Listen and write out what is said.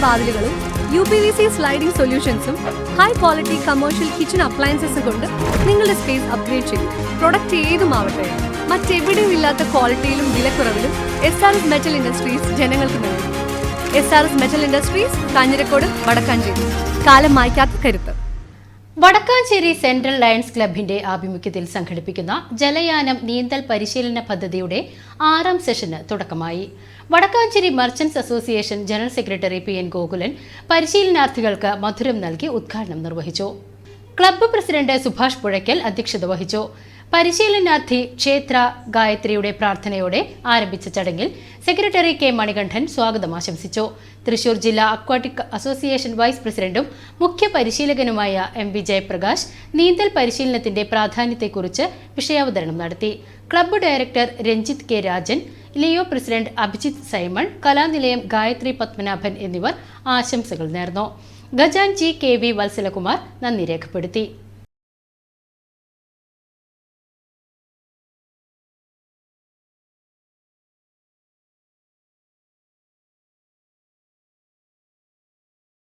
വാതിലുകളും UPVC sliding സൊല്യൂഷൻസും high quality commercial kitchen അപ്ലയൻസസും കൊണ്ട് നിങ്ങളുടെ സ്പേസ് അപ്ഗ്രേഡ് ചെയ്യും. പ്രൊഡക്റ്റ് ഏതുമാവട്ടെ, മറ്റെവിടെയും ഇല്ലാത്ത ക്വാളിറ്റിയിലും വിലക്കുറവിലും SRS മെറ്റൽ ഇൻഡസ്ട്രീസ് ജനങ്ങൾക്ക് നൽകും. SRS metal industries, Kanjirakode, Vadakkanchery. കാലം മായ്ക്കാത്ത കരുത്ത്. വടക്കാഞ്ചേരി സെൻട്രൽ ലയൺസ് ക്ലബിന്റെ ആഭിമുഖ്യത്തിൽ സംഘടിപ്പിക്കുന്ന ജലയാനം നീന്തൽ പരിശീലന പദ്ധതിയുടെ 6ാം സെഷന് തുടക്കമായി. Vadakkanchery merchants association general secretary PN Gokulan പരിശീലനാർത്ഥികൾക്ക് മധുരം നൽകി ഉദ്ഘാടനം നിർവഹിച്ചു. ക്ലബ്ബ് പ്രസിഡന്റ് സുഭാഷ് പുഴയ്ക്കൽ അധ്യക്ഷത വഹിച്ചു. പരിശീലനാർത്ഥി ക്ഷേത്ര ഗായത്രിയുടെ പ്രാർത്ഥനയോടെ ആരംഭിച്ച ചടങ്ങിൽ സെക്രട്ടറി K മണികണ്ഠൻ സ്വാഗതം ആശംസിച്ചു. തൃശൂർ ജില്ലാ അക്വാട്ടിക് അസോസിയേഷൻ വൈസ് പ്രസിഡന്റും മുഖ്യ പരിശീലകനുമായ MV ജയപ്രകാശ് നീന്തൽ പരിശീലനത്തിന്റെ പ്രാധാന്യത്തെക്കുറിച്ച് വിഷയാവതരണം നടത്തി. Club director Ranjith K Rajan, Leo president Abhijith Simon, Kalanilayam Gayathri Padmanabhan എന്നിവർ ആശംസകൾ നേർന്നു. ഖജാൻജി KV വത്സലകുമാർ നന്ദി രേഖപ്പെടുത്തി.